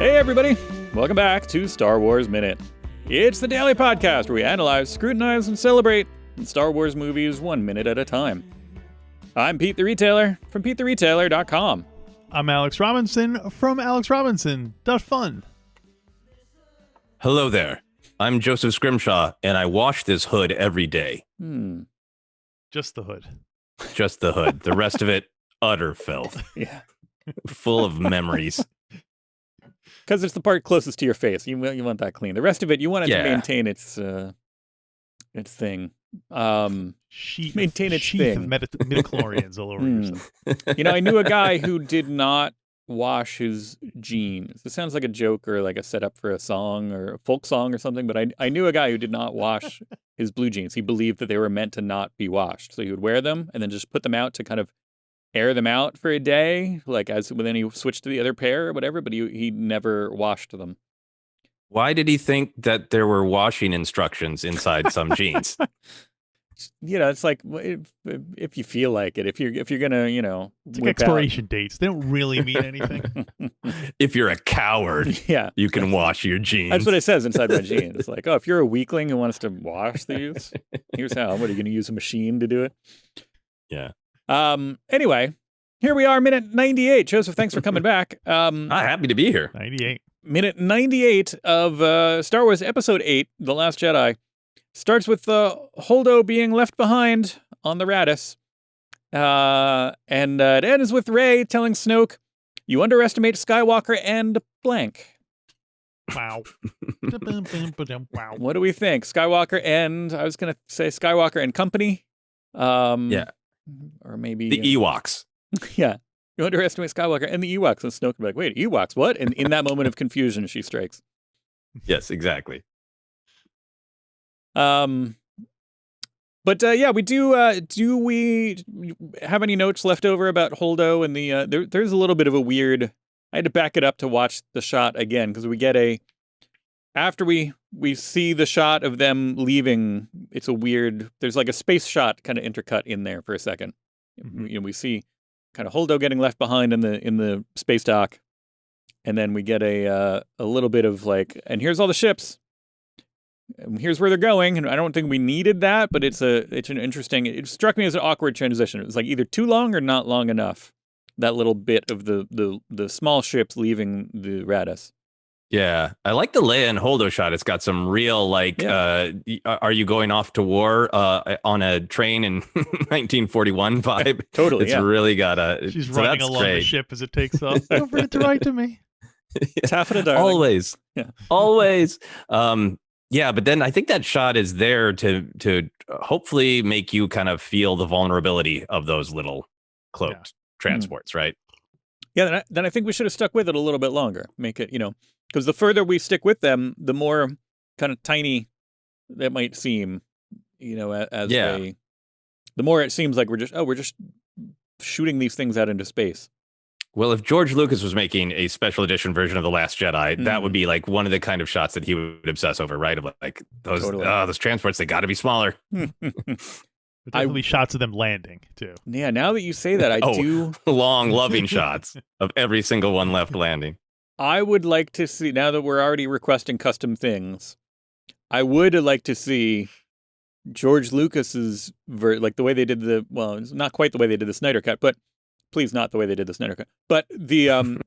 Hey everybody, welcome back to Star Wars Minute. It's the daily podcast where we analyze, scrutinize, and celebrate Star Wars movies 1 minute at a time. I'm Pete the Retailer from PeteTheRetailer.com. I'm Alex Robinson from AlexRobinson.fun. Hello there. I'm Joseph Scrimshaw, and I wash this hood every day. Just the hood. Just the hood. The rest of it, utter filth. Yeah. Full of memories. Because it's the part closest to your face. You want that clean. The rest of it, you want it to maintain its thing. Maintain its sheath thing. Of midichlorians all over yourself. You know, I knew a guy who did not wash his jeans. It sounds like a joke or like a setup for a song or a folk song or something, but I knew a guy who did not wash his blue jeans. He believed that they were meant to not be washed. So he would wear them and then just put them out to kind of air them out for a day, like then he switched to the other pair or whatever, but he never washed them. Why did he think that there were washing instructions inside some jeans? You know, it's like if you feel like it, if you're gonna, you know, it's like expiration dates. They don't really mean anything. If you're a coward, you can wash your jeans. That's what it says inside my jeans. It's like, oh, if you're a weakling who wants to wash these, here's how. What are you gonna use a machine to do it? Yeah. Anyway, here we are, minute 98. Joseph, thanks for coming back. Happy to be here. 98. Minute 98 of Star Wars Episode 8, The Last Jedi, starts with Holdo being left behind on the Radis. And it ends with Rey telling Snoke, "You underestimate Skywalker and blank." Wow. Wow. What do we think? Skywalker and, I was going to say Skywalker and company. Yeah. Or maybe the Ewoks. Yeah. You underestimate Skywalker and the Ewoks. And Snoke would be like, wait, Ewoks, what? And in that moment of confusion, she strikes. Yes, exactly. But yeah, we do we have any notes left over about Holdo and the there's a little bit of a weird, I had to back it up to watch the shot again because we get after we see the shot of them leaving, it's a weird, there's like a space shot kind of intercut in there for a second. Mm-hmm. You know, we see kind of Holdo getting left behind in the space dock, and then we get a little bit of like, and here's all the ships, and here's where they're going, and I don't think we needed that, but it's an interesting, it struck me as an awkward transition. It was like either too long or not long enough, that little bit of the small ships leaving the Radis. Yeah, I like the Leia and Holdo shot. It's got some real, like, are you going off to war on a train in 1941 vibe? Totally, it's really got a... She's running along the ship as it takes off. Don't forget to write to me. Taffeta, darling. Always. Yeah. Always. Yeah, but then I think that shot is there to hopefully make you kind of feel the vulnerability of those little cloaked transports, right? Yeah, then I think we should have stuck with it a little bit longer. Make it, you know... Because the further we stick with them, the more kind of tiny that might seem, you know, the more it seems like we're just shooting these things out into space. Well, if George Lucas was making a special edition version of The Last Jedi, that would be like one of the kind of shots that he would obsess over, right? Of like those transports, they got to be smaller. Definitely shots of them landing too. Yeah, now that you say that, I do long, loving shots of every single one left landing. I would like to see, now that we're already requesting custom things, I would like to see George Lucas's, like the way they did it's not quite the way they did the Snyder Cut, but please not the way they did the Snyder Cut, but the,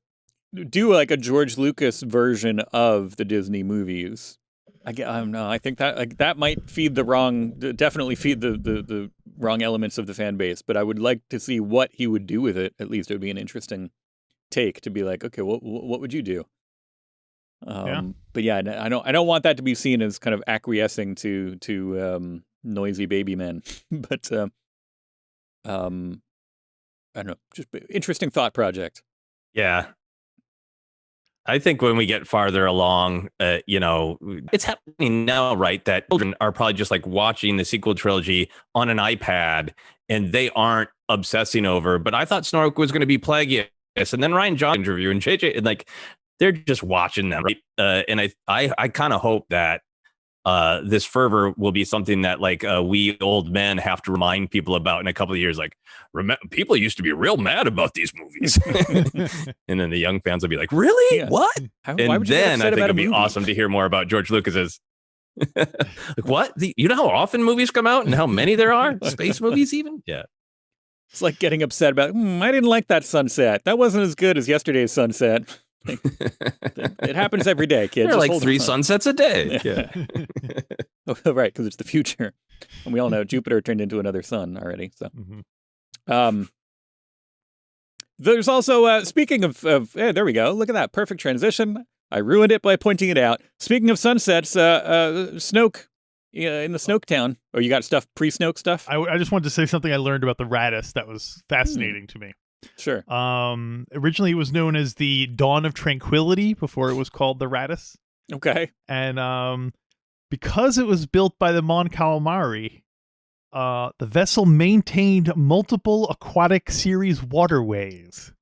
do like a George Lucas version of the Disney movies. I don't know. I think that like that might definitely feed the wrong elements of the fan base, but I would like to see what he would do with it. At least it would be an interesting take to be like, okay, what would you do? But yeah, I don't want that to be seen as kind of acquiescing to noisy baby men. But I don't know, just interesting thought project. Yeah. I think when we get farther along, you know, it's happening now, right? That children are probably just like watching the sequel trilogy on an iPad and they aren't obsessing over, but I thought Snoke was going to be Plagueis. And then Ryan Johnson interview and JJ, and like they're just watching them, right? And I kind of hope that this fervor will be something that like we old men have to remind people about in a couple of years. Like, people used to be real mad about these movies, and then the young fans will be like, "Really? Yeah. What?" Why would you get then upset I think about a it'd be movie? awesome to hear more about George Lucas's. Like, what? You know how often movies come out and how many there are? Space movies, even? Yeah. It's like getting upset about, I didn't like that sunset. That wasn't as good as yesterday's sunset. It happens every day, kids. There are Just like hold 3 on. sunsets a day. Yeah. Oh, right, because it's the future. And we all know Jupiter turned into another sun already. So, there's also, speaking of there we go. Look at that. Perfect transition. I ruined it by pointing it out. Speaking of sunsets, Snoke in the Snoke town. Oh, you got stuff, pre-Snoke stuff? I just wanted to say something I learned about the Radis that was fascinating to me. Sure. Originally it was known as the Dawn of Tranquility before it was called the Radis. Okay. And because it was built by the Mon Calamari, the vessel maintained multiple aquatic series waterways.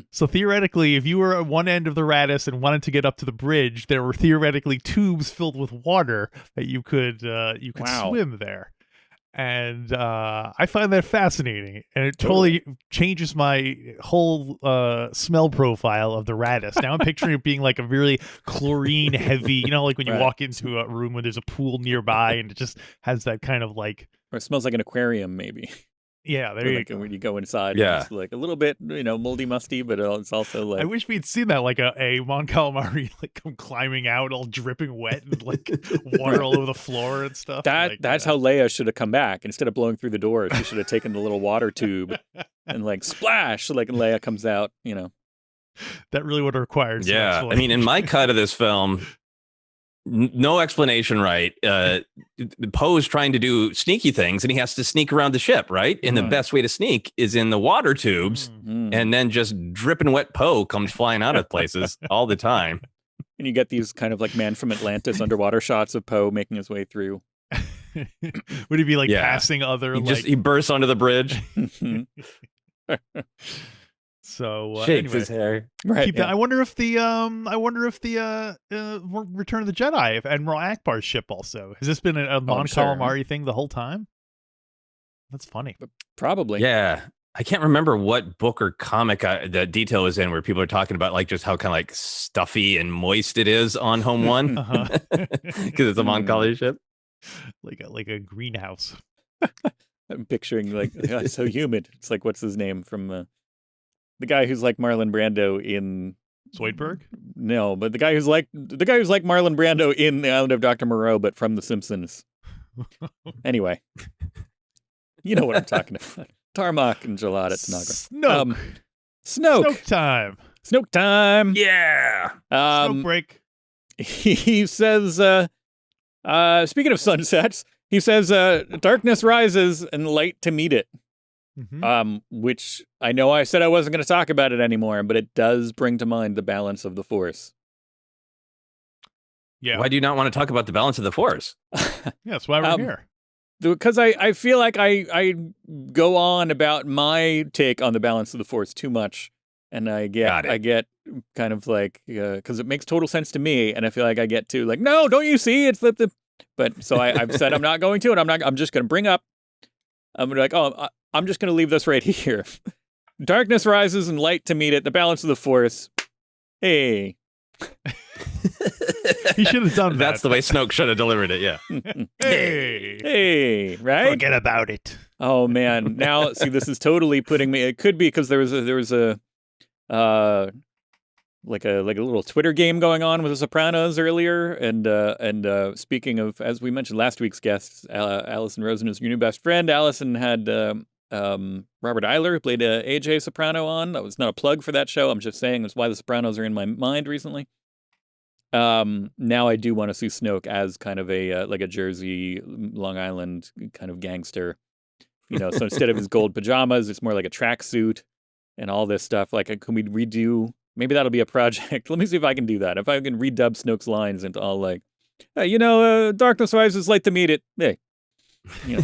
So theoretically, if you were at one end of the Radis and wanted to get up to the bridge, there were theoretically tubes filled with water that you could swim there. And I find that fascinating, and it totally changes my whole smell profile of the Radis. Now I'm picturing it being like a really chlorine heavy, like when you walk into a room where there's a pool nearby and it just has that kind of like, or it smells like an aquarium, maybe. Yeah, there you go. When you go inside, yeah, it's like a little bit, moldy, musty, but it's also like. I wish we'd seen that, like a Mon Calamari, like come climbing out, all dripping wet, and like water all over the floor and stuff. That's how Leia should have come back. Instead of blowing through the door, she should have taken the little water tube and like splash, like Leia comes out. That really would have required. Yeah, I mean, in my cut of this film. No explanation, right? Poe's trying to do sneaky things, and he has to sneak around the ship, right? And the best way to sneak is in the water tubes, and then just dripping wet Poe comes flying out of places all the time. And you get these kind of like Man from Atlantis underwater shots of Poe making his way through. Would he be like passing other? He bursts onto the bridge. So shakes anyway, his hair. Right. I wonder if the Return of the Jedi, if Admiral Akbar's ship also has this been a Mon Calamari thing the whole time? That's funny. Probably. Yeah, I can't remember what book or comic the detail was in where people are talking about like just how kind of like stuffy and moist it is on Home One because it's a Mon Cala ship, like a greenhouse. I'm picturing like it's so humid. It's like what's his name from the guy who's like Marlon Brando in Zoidberg? No, but the guy who's like Marlon Brando in The Island of Dr. Moreau, but from The Simpsons. Anyway, you know what I'm talking about. Tarmac and Gelada Tanagra. Snoke Time. Snoke Time. Yeah. Snoke break. He says, speaking of sunsets, he says, darkness rises and light to meet it. Which I know I said I wasn't going to talk about it anymore, but it does bring to mind the balance of the Force. Yeah. Why do you not want to talk about the balance of the Force? Yeah, that's why we're here. Because I feel like I go on about my take on the balance of the Force too much, and I get kind of like because it makes total sense to me, and I feel like I get to like, no, don't you see it's the but so I've said I'm not going to, and I'm just going to bring up. I'm gonna be like, I'm just going to leave this right here. Darkness rises and light to meet it. The balance of the Force. Hey. He should have done that. That's the way Snoke should have delivered it, yeah. Hey, right? Forget about it. Oh, man. Now, see, this is totally putting me... It could be because there was a like a little Twitter game going on with the Sopranos earlier. And speaking of, as we mentioned, last week's guests, Allison Rosen is your new best friend. Allison had... Robert Eiler, who played AJ Soprano on. That was not a plug for that show. I'm just saying that's why the Sopranos are in my mind recently. Now I do want to see Snoke as kind of a like a Jersey, Long Island kind of gangster. So instead of his gold pajamas, it's more like a tracksuit and all this stuff. Like, can we redo? Maybe that'll be a project. Let me see if I can do that. If I can redub Snoke's lines into all like, hey, darkness rises, light to meet it. Hey. You know.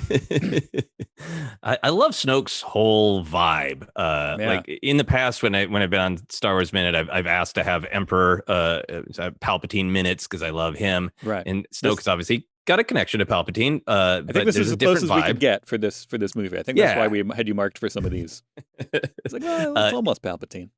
I love Snoke's whole vibe. Like in the past, when I've been on Star Wars Minute, I've asked to have Emperor Palpatine minutes because I love him. Right. And Snoke's obviously got a connection to Palpatine. I think this is the closest we could get for this movie. I think that's why we had you marked for some of these. It's like, well, it's almost Palpatine.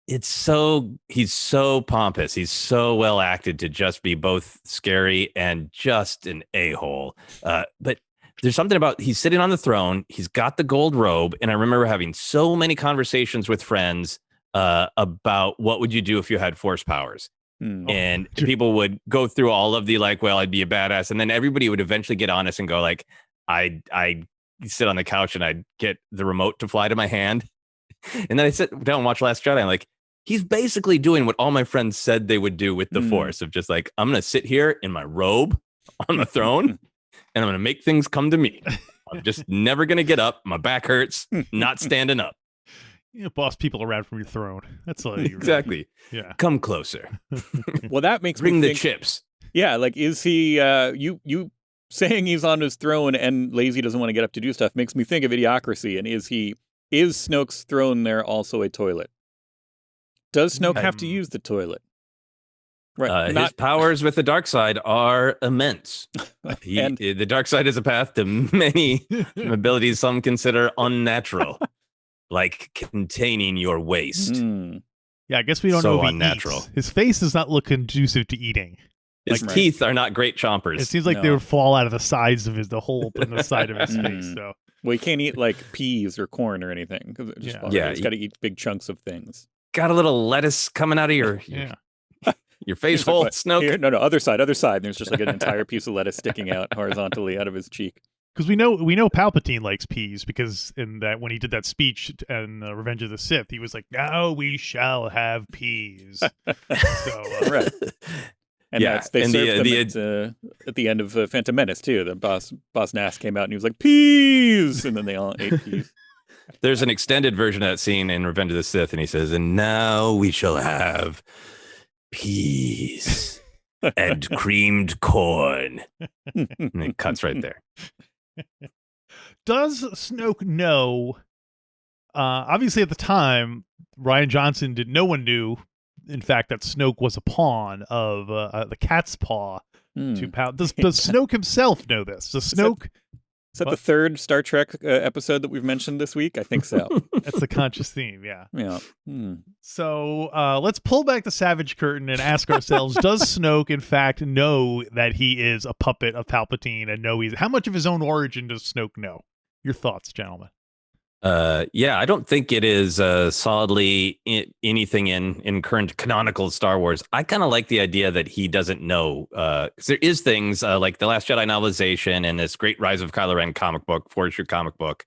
He's so pompous. He's so well acted to just be both scary and just an a-hole. But there's something about, he's sitting on the throne. He's got the gold robe. And I remember having so many conversations with friends about what would you do if you had force powers? And people would go through all of the like, well, I'd be a badass. And then everybody would eventually get honest and go like, I'd sit on the couch and I'd get the remote to fly to my hand. And then I sit down and watch Last Jedi. I'm like, he's basically doing what all my friends said they would do with the Force, of just like, I'm going to sit here in my robe on the throne and I'm going to make things come to me. I'm just never going to get up. My back hurts, not standing up. You boss people around from your throne. That's all you exactly. Yeah. Come closer. Well, that makes Bring me the think, chips. Yeah, like, is he, you saying he's on his throne and lazy doesn't want to get up to do stuff makes me think of Idiocracy. And is Snoke's throne there also a toilet? Does Snoke have to use the toilet? Right. His powers with the dark side are immense. The dark side is a path to many abilities some consider unnatural, like containing your waste. Yeah, I guess we don't know if he unnatural. Eats. His face does not look conducive to eating. His teeth are not great chompers. It seems like they would fall out of the sides of the hole in the side of his face. So. Well, he can't eat like peas or corn or anything because he's got to eat big chunks of things. Got a little lettuce coming out of your face hole, like, Snoke. Here, no, other side. And there's just like an entire piece of lettuce sticking out horizontally out of his cheek. Because we know Palpatine likes peas because in that when he did that speech in Revenge of the Sith, he was like, "Now we shall have peas." So, right. And they served them at the end of Phantom Menace too. The boss Nass came out and he was like, "Peas," and then they all ate peas. There's an extended version of that scene in Revenge of the Sith, and he says, "And now we shall have peas and creamed corn." And it cuts right there. Does Snoke know? Obviously, at the time, Rian Johnson no one knew, in fact, that Snoke was a pawn of the cat's paw to pound. Does Snoke himself know this? Does Snoke? Is that the third Star Trek episode that we've mentioned this week? I think so. That's the conscious theme, yeah. Yeah. So let's pull back the Savage Curtain and ask ourselves, does Snoke, in fact, know that he is a puppet of Palpatine and how much of his own origin does Snoke know? Your thoughts, gentlemen? I don't think it is solidly anything in current canonical Star Wars. I kind of like the idea that he doesn't know, because there is things like the Last Jedi novelization and this Great Rise of Kylo Ren comic book, 4-issue comic book,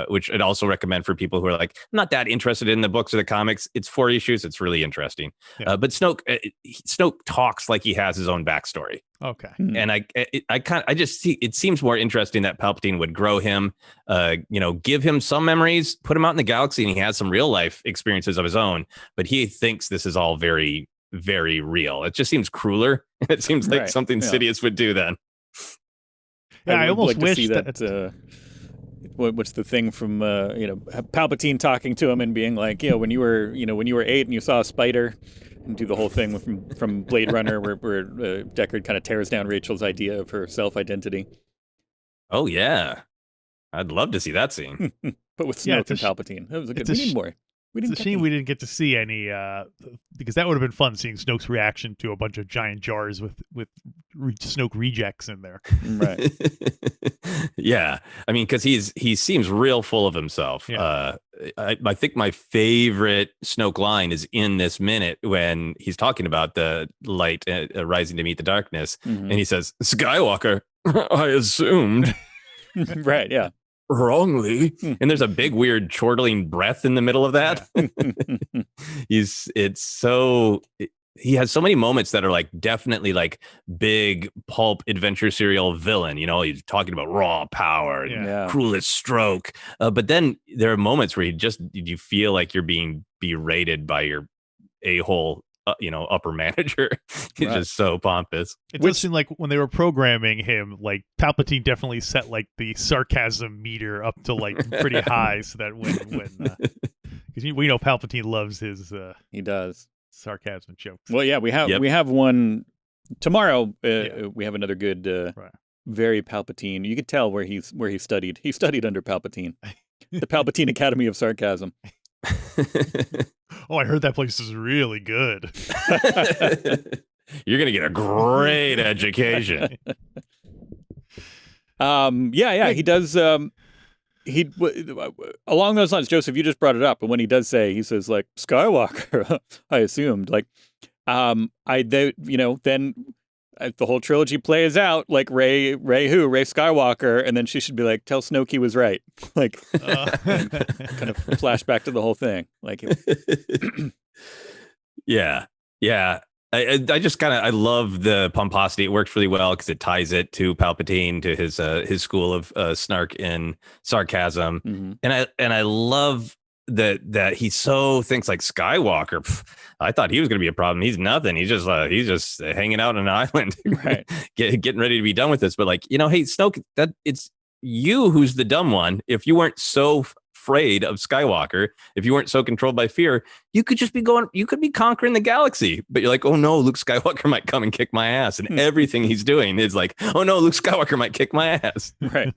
which I'd also recommend for people who are like not that interested in the books or the comics. It's 4 issues. It's really interesting. Yeah. But Snoke talks like he has his own backstory. Okay. And I just see it seems more interesting that Palpatine would grow him, give him some memories, put him out in the galaxy, and he has some real life experiences of his own. But he thinks this is all very, very real. It just seems crueler. It seems like something Sidious would do then. Yeah, I almost wish that. What's the thing from Palpatine talking to him and being like, when you were 8 and you saw a spider. And do the whole thing from Blade Runner where Deckard kind of tears down Rachel's idea of her self-identity. Oh, yeah. I'd love to see that scene. But with Snoke and Palpatine. That was a good one. We need more. It's a shame we didn't get to see any, because that would have been fun seeing Snoke's reaction to a bunch of giant jars with Snoke rejects in there. Right. Yeah. I mean, because he seems real full of himself. Yeah. I think my favorite Snoke line is in this minute when he's talking about the light rising to meet the darkness. Mm-hmm. And he says, "Skywalker, I assumed." Right, yeah. Wrongly. And there's a big weird chortling breath in the middle of that. He has so many moments that are like definitely like big pulp adventure serial villain. He's talking about raw power and cruelest stroke. But then there are moments where you feel like you're being berated by your a-hole upper manager. He's just so pompous. It does seem like when they were programming him, like Palpatine definitely set like the sarcasm meter up to like pretty high, so that when because we know Palpatine loves his he does sarcasm jokes. Well, yeah, we have one tomorrow. We have another good, very Palpatine. You could tell where he studied. He studied under Palpatine, the Palpatine Academy of Sarcasm. Oh, I heard that place is really good. You're gonna get a great education. He does. Along those lines, Joseph, you just brought it up, but when he does say, he says like Skywalker, I assumed like, then the whole trilogy plays out like Rey Skywalker, and then she should be like, tell Snoke he was right, like kind of flashback to the whole thing, like. Yeah. I just I love the pomposity. It works really well because it ties it to Palpatine, to his school of snark and sarcasm, and I love that he so thinks like Skywalker. I thought he was going to be a problem. He's nothing. He's just hanging out on an island, right? Getting ready to be done with this. But like, hey, Snoke, that it's you who's the dumb one. If you weren't so afraid of Skywalker, if you weren't so controlled by fear, you could just be conquering the galaxy. But you're like, oh no, Luke Skywalker might come and kick my ass. And everything he's doing is like, oh no, Luke Skywalker might kick my ass. Right.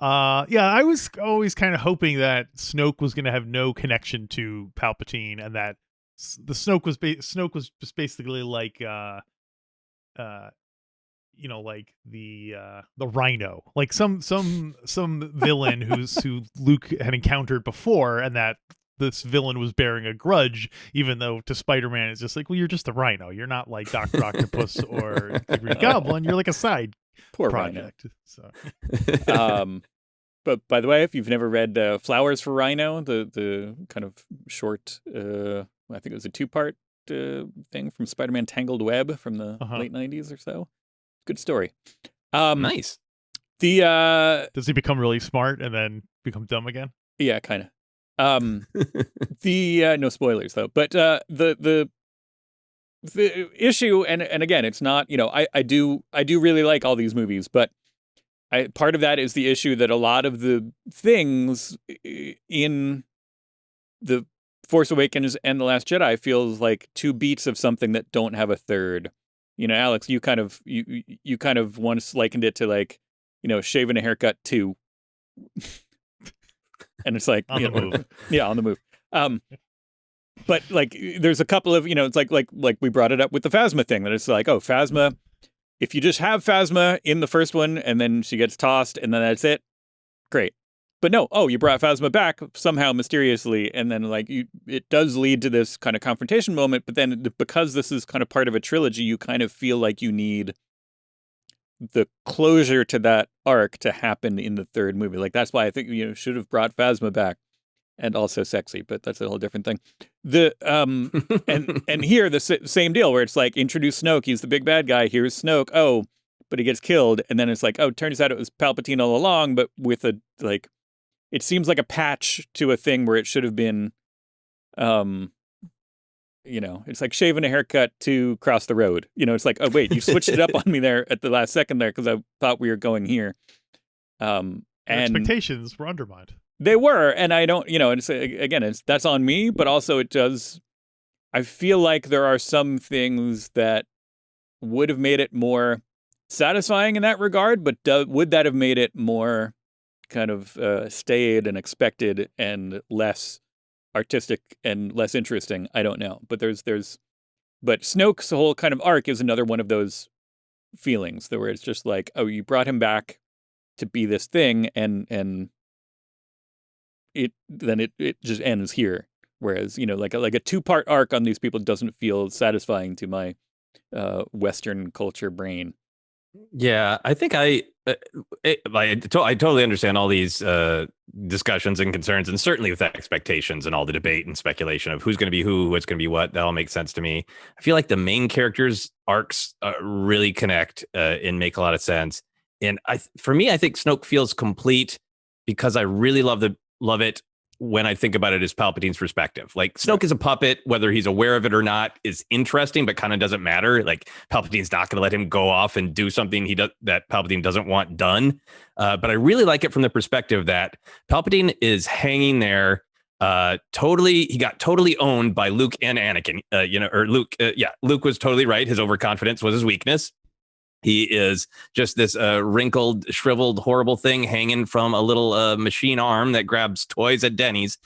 I was always kind of hoping that Snoke was going to have no connection to Palpatine, and that the Snoke was just basically like like the Rhino, like some villain who Luke had encountered before, and that this villain was bearing a grudge, even though to Spider-Man it's just like, well, you're just a Rhino, you're not like Dr. Octopus or the Green Goblin, you're like a side project. Rhino. So but by the way, if you've never read Flowers for Rhino, the kind of short I think it was a 2-part thing from Spider-Man Tangled Web from the late 90s or so. Good story. Nice. Does he become really smart and then become dumb again? Yeah, kind of. No spoilers though. But the issue, and again, it's not, I do really like all these movies, but part of that is the issue that a lot of the things in the Force Awakens and The Last Jedi feels like 2 beats of something that don't have a third. Alex, you kind of once likened it to like, shaving a haircut 2. And it's like, on the move. Yeah, on the move. But like, there's a couple of, it's like we brought it up with the Phasma thing, that it's like, oh, Phasma, if you just have Phasma in the first one and then she gets tossed and then that's it, great. But no, you brought Phasma back somehow mysteriously, and then like it does lead to this kind of confrontation moment, but then because this is kind of part of a trilogy, you kind of feel like you need the closure to that arc to happen in the third movie. Like that's why I think should have brought Phasma back, and also sexy, but that's a whole different thing. The and here the same deal where it's like, introduce Snoke, he's the big bad guy. Here's Snoke, but he gets killed, and then it's like, turns out it was Palpatine all along, but with a like. It seems like a patch to a thing where it should have been, it's like shaving a haircut to cross the road. It's like, oh, wait, you switched it up on me there at the last second there because I thought we were going here. And expectations were undermined. They were, and I don't, that's on me, but also it does. I feel like there are some things that would have made it more satisfying in that regard, but would that have made it more kind of staid and expected and less artistic and less interesting? I don't know, but but Snoke's whole kind of arc is another one of those feelings where it's just like, oh, you brought him back to be this thing, and it just ends here. Whereas like a 2-part arc on these people doesn't feel satisfying to my Western culture brain. Yeah, I think I totally understand all these discussions and concerns, and certainly with expectations and all the debate and speculation of who's going to be who, what's going to be what. That all makes sense to me. I feel like the main characters' arcs really connect and make a lot of sense. And for me, I think Snoke feels complete because I really love it when I think about it as Palpatine's perspective. Like Snoke is a puppet, whether he's aware of it or not is interesting, but kind of doesn't matter. Like Palpatine's not going to let him go off and do something that Palpatine doesn't want done. But I really like it from the perspective that Palpatine is hanging there. He got totally owned by Luke and Anakin, Luke was totally right. His overconfidence was his weakness. He is just this wrinkled, shriveled, horrible thing hanging from a little machine arm that grabs toys at Denny's,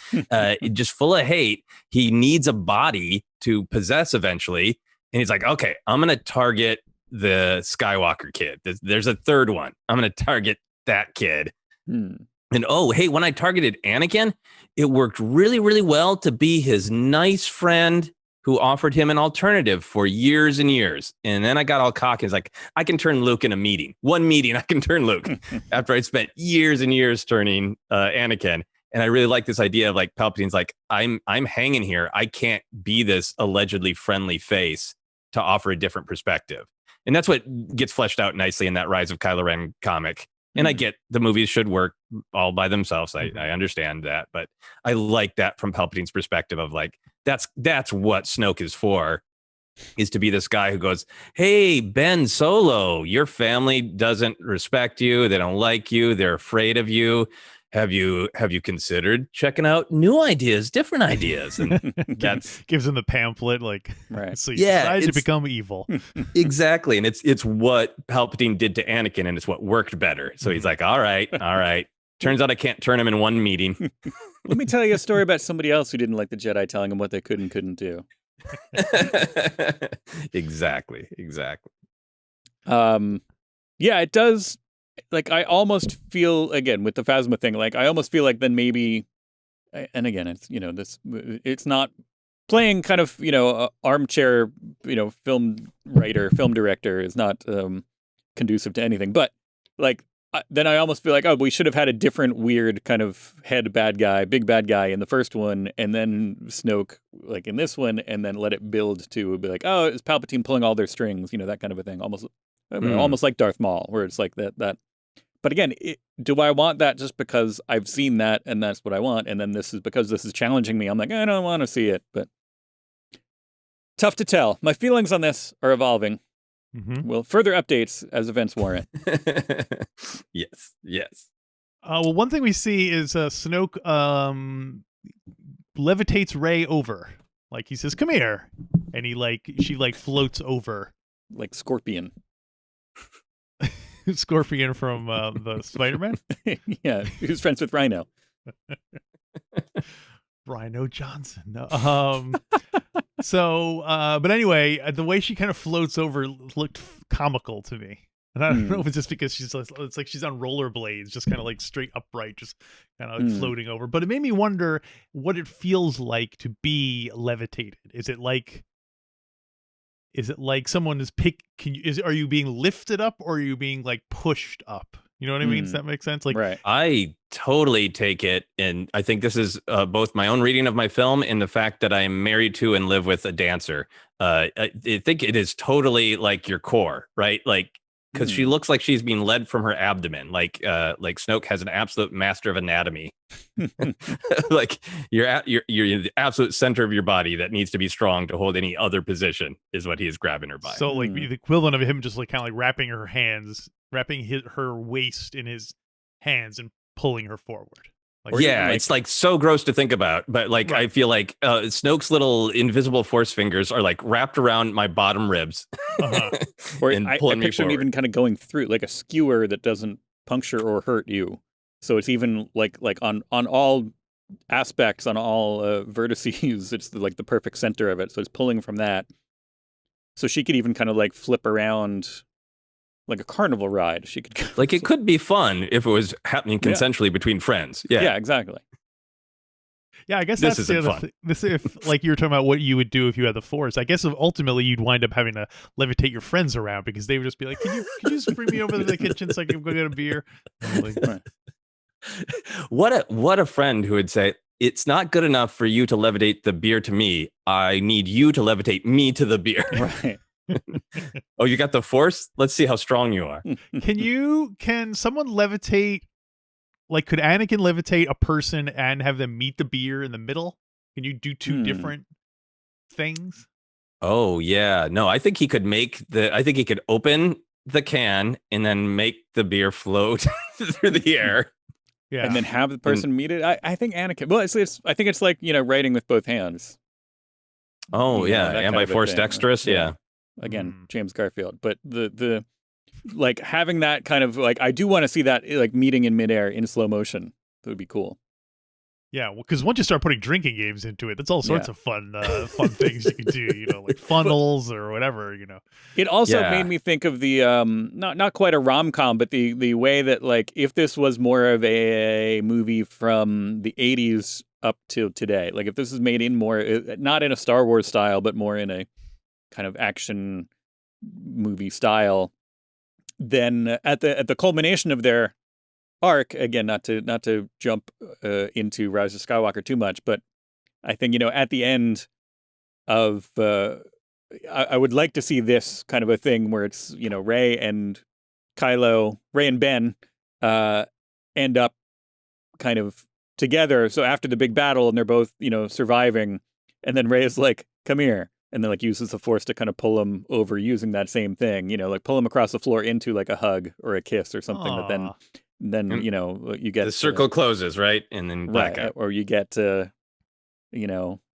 just full of hate. He needs a body to possess eventually. And he's like, okay, I'm going to target the Skywalker kid. There's a third one. I'm going to target that kid. And when I targeted Anakin, it worked really, really well to be his nice friend who offered him an alternative for years and years. And then I got all cocky. It's like, I can turn Luke in a meeting. One meeting, I can turn Luke after I spent years and years turning Anakin. And I really like this idea of like Palpatine's like, I'm hanging here. I can't be this allegedly friendly face to offer a different perspective. And that's what gets fleshed out nicely in that Rise of Kylo Ren comic. And I get the movies should work all by themselves. I understand that. But I like that from Palpatine's perspective of like, that's what Snoke is for, is to be this guy who goes, hey, Ben Solo, your family doesn't respect you. They don't like you. They're afraid of you. Have you considered checking out new ideas, different ideas? And that gives him the pamphlet, like, right. So you decide to become evil. Exactly. And it's what Palpatine did to Anakin, and it's what worked better. So he's like, all right. Turns out I can't turn him in one meeting. Let me tell you a story about somebody else who didn't like the Jedi telling him what they could and couldn't do. Exactly. Yeah, it does. Like, I almost feel, again, with the Phasma thing, like, I almost feel like then maybe, and again, it's, it's not playing kind of, armchair, film writer, film director is not conducive to anything. But, like, then I almost feel like, we should have had a different weird kind of big bad guy in the first one, and then Snoke, like, in this one, and then let it build to be like, it's Palpatine pulling all their strings, that kind of a thing. Almost like Darth Maul, where it's like that. But again, do I want that just because I've seen that and that's what I want? And then this is challenging me. I'm like, I don't want to see it, but tough to tell. My feelings on this are evolving. Mm-hmm. Well, further updates as events warrant. Yes. Well, one thing we see is Snoke levitates Rey over. Like he says, "Come here," and she floats over like Scorpion. Scorpion from the Spider-Man? Yeah, who's friends with Rhino. Rhino Johnson. No. But anyway, the way she kind of floats over looked comical to me. And I don't know if it's just because it's like she's on rollerblades, just kind of like straight upright, just kind of like floating over. But it made me wonder what it feels like to be levitated. Is it like someone is are you being lifted up, or are you being like pushed up? You know what I mean? Does that make sense? Like, right. I totally take it. And I think this is both my own reading of my film and the fact that I am married to and live with a dancer. I think it is totally like your core, right? Like, because she looks like she's being led from her abdomen. Like Snoke has an absolute master of anatomy. Like you're in the absolute center of your body that needs to be strong to hold any other position is what he is grabbing her by. So like the equivalent of him just like kind of like wrapping her waist in his hands and pulling her forward. Like, it's like so gross to think about, but like right. I feel like Snoke's little invisible force fingers are like wrapped around my bottom ribs. Or I picture him even kind of going through like a skewer that doesn't puncture or hurt you. So it's even like on all aspects, on all vertices, it's like the perfect center of it. So it's pulling from that. So she could even kind of like flip around like a carnival ride. She could like it could be fun if it was happening consensually between friends. Yeah, exactly. Yeah, I guess this that's the other thing. If like you were talking about what you would do if you had the Force, I guess ultimately you'd wind up having to levitate your friends around because they would just be like, "Can you just bring me over to the kitchen so I can go get a beer?" Like, What a friend who would say, "It's not good enough for you to levitate the beer to me. I need you to levitate me to the beer." Right. Oh, you got the Force? Let's see how strong you are. Can someone levitate Like, could Anakin levitate a person and have them meet the beer in the middle? Can you do two different things? Oh yeah, no, I think he could open the can and then make the beer float through the air. Yeah, and then have the person meet it. I think Anakin. Well, I think it's like writing with both hands. Oh You know, yeah, and by force dexterous. Yeah. Again, James Garfield. But the like having that kind of like I do want to see that like meeting in midair in slow motion. That would be cool. Yeah, because once you start putting drinking games into it, that's all sorts of fun things you can do. Like funnels or whatever. It also made me think of the not quite a rom-com, but the way that like if this was more of a movie from the 80s up till today, like if this is made in more not in a Star Wars style, but more in a kind of action movie style, then at the culmination of their arc, again, not to jump into Rise of Skywalker too much, but I think at the end of I would like to see this kind of a thing where it's Rey and Ben end up kind of together. So after the big battle, and they're both surviving, and then Rey is like, "Come here," and then like uses the Force to kind of pull him over using that same thing, like pull him across the floor into like a hug or a kiss or something. But then you get the circle closes, right, and then black out, or you get the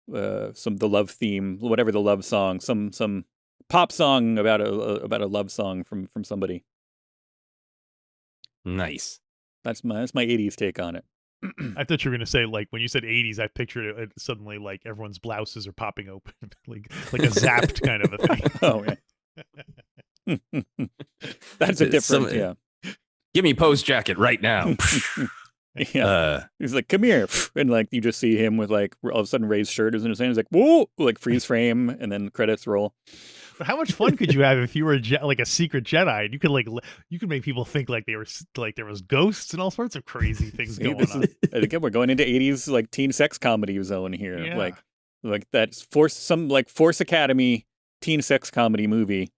love theme, whatever the love song, some pop song about a love song from somebody. Nice. That's my 80s take on it. I thought you were gonna say, like, when you said 80s, I pictured it suddenly like everyone's blouses are popping open, like a Zapped kind of a thing. Oh yeah. That's a different Give me Poe's jacket right now. Yeah. He's like, "Come here," and like you just see him with like all of a sudden Ray's shirt is in his hand. He's like, "Whoa!" Like freeze frame, and then credits roll. But how much fun could you have if you were like a secret Jedi and you could make people think like they were like there was ghosts and all sorts of crazy things going on? I think we're going into 80s like teen sex comedy zone here. Yeah. Like that's Force Academy teen sex comedy movie.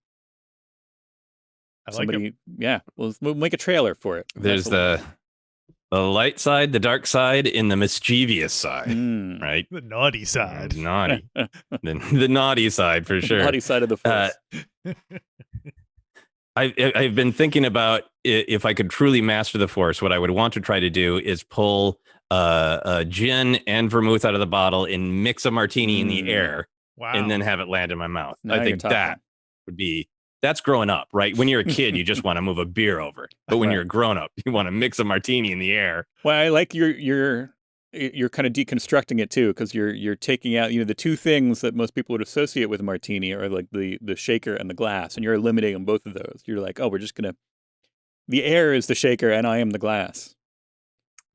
We'll make a trailer for it. There's the light side, the dark side, and the mischievous side, right? The naughty side. Naughty. the naughty side, for sure. Naughty side of the Force. I've been thinking about if I could truly master the Force, what I would want to try to do is pull gin and vermouth out of the bottle and mix a martini in the air, and then have it land in my mouth. Now I think that would be... That's growing up, right? When you're a kid, you just want to move a beer over. But when you're a grown up, you want to mix a martini in the air. Well, I like you're kind of deconstructing it too, because you're taking out the two things that most people would associate with a martini are like the shaker and the glass, and you're eliminating both of those. You're like, oh, the air is the shaker, and I am the glass.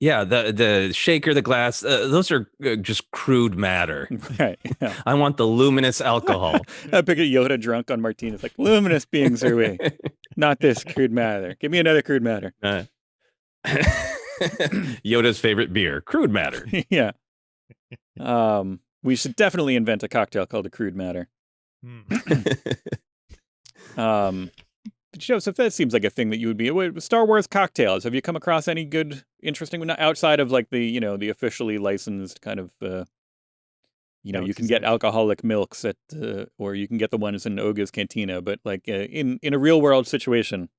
Yeah, the shaker, the glass, those are just crude matter. Right. Yeah. I want the luminous alcohol. I picture Yoda drunk on martini. It's like, luminous beings are we, not this crude matter. Give me another crude matter. Yoda's favorite beer, crude matter. Yeah. We should definitely invent a cocktail called a crude matter. Joseph, that seems like a thing that you would be. Star Wars cocktails. Have you come across any good, interesting, outside of like the the officially licensed kind of, you can get alcoholic milks at, or you can get the ones in Oga's Cantina, but like in a real world situation.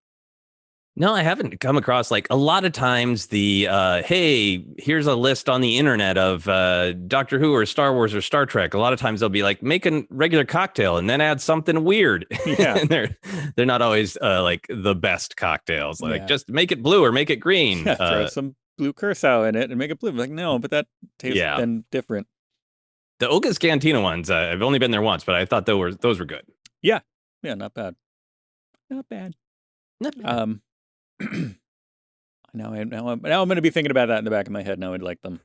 No, I haven't come across, like, a lot of times the, hey, here's a list on the internet of Doctor Who or Star Wars or Star Trek. A lot of times they'll be like, make a regular cocktail and then add something weird. Yeah. And they're not always like the best cocktails. Like, just make it blue or make it green. Yeah, throw some blue curacao in it and make it blue. Like, no, but that tastes then different. The Oga's Cantina ones, I've only been there once, but I thought those were good. Yeah. Yeah, not bad. Not bad. Now I'm going to be thinking about that in the back of my head. Now I'd like them.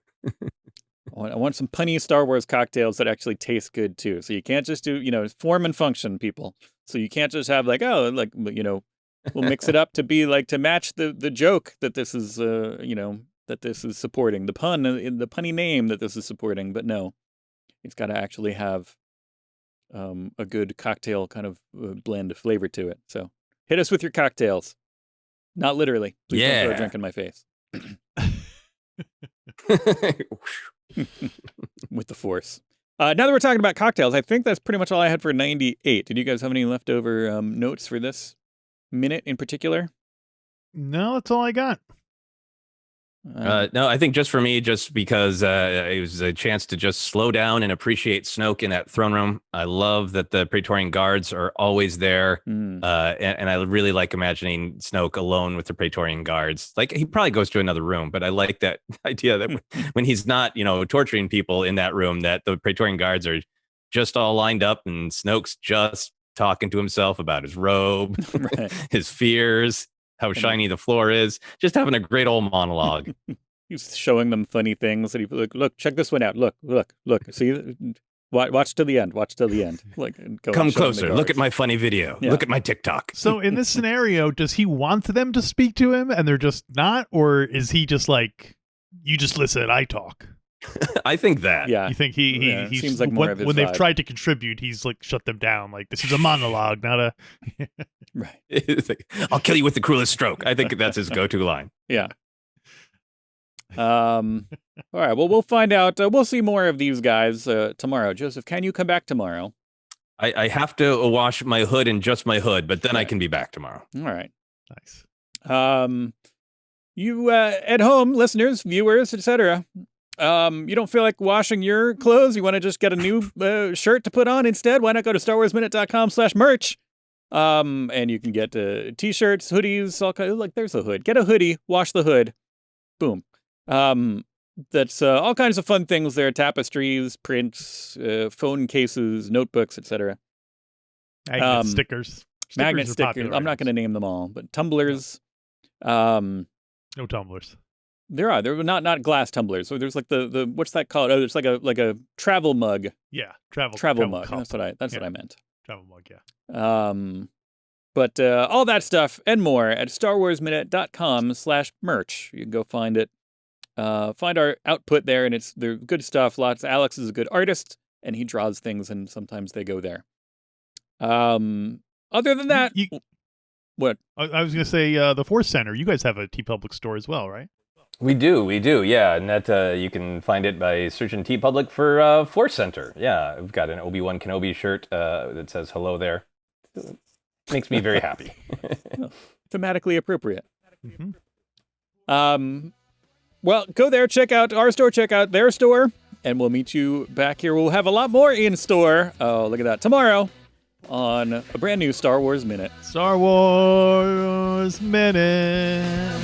I want some punny Star Wars cocktails that actually taste good too. So you can't just do form and function, people. So you can't just have like, oh, like we'll mix it up to be like to match the joke that this is that this is supporting, the pun in the punny name that this is supporting. But no, it's got to actually have a good cocktail kind of blend of flavor to it. So hit us with your cocktails. Not literally. Please don't throw a drink in my face. With the Force. Now that we're talking about cocktails, I think that's pretty much all I had for 98. Did you guys have any leftover notes for this minute in particular? No, that's all I got. No, I think just for me, just because it was a chance to just slow down and appreciate Snoke in that throne room. I love that the Praetorian guards are always there. And I really like imagining Snoke alone with the Praetorian guards. Like, he probably goes to another room, but I like that idea that when he's not, torturing people in that room, that the Praetorian guards are just all lined up and Snoke's just talking to himself about his robe, his fears, how shiny the floor is, just having a great old monologue. He's showing them funny things, and he look, check this one out. Look. See, watch till the end. Watch till the end. Come closer. Look at my funny video. Yeah. Look at my TikTok. So in this scenario, does he want them to speak to him, and they're just not, or is he just like, you just listen, I talk? I think that. Yeah. You think he seems like more of his when vibe. They've tried to contribute, he's like shut them down. Like, this is a monologue, not a. Right. Like, I'll kill you with the cruelest stroke. I think that's his go-to line. Yeah. All right. Well, we'll find out. We'll see more of these guys tomorrow. Joseph, can you come back tomorrow? I have to wash my hood and just my hood, but then I can be back tomorrow. All right. Nice. You at home, listeners, viewers, etc. You don't feel like washing your clothes? You want to just get a new shirt to put on instead? Why not go to StarWarsMinute.com/merch? And you can get t-shirts, hoodies, all kinds. Like, there's a hood. Get a hoodie, wash the hood, boom. That's all kinds of fun things there: tapestries, prints, phone cases, notebooks, etc. Magnet stickers. Magnet stickers. I'm not going to name them all, but tumblers. No tumblers. They're not glass tumblers. So there's like the what's that called? Oh, it's like a travel mug. Yeah, travel mug. Cup. That's what I meant. Travel mug, yeah. But all that stuff and more at StarWarsMinute.com/merch. You can go find it. Find our output there, and they're good stuff. Alex is a good artist, and he draws things, and sometimes they go there. Other than that, what? I was going to say the Force Center. You guys have a TeePublic store as well, right? We do, yeah, and that you can find it by searching TeePublic for Force Center. Yeah, I've got an Obi-Wan Kenobi shirt that says hello there. Makes me very happy. Thematically appropriate. Mm-hmm. Well, go there, check out our store, check out their store, and we'll meet you back here. We'll have a lot more in store. Oh, look at that. Tomorrow on a brand new Star Wars Minute. Star Wars Minute.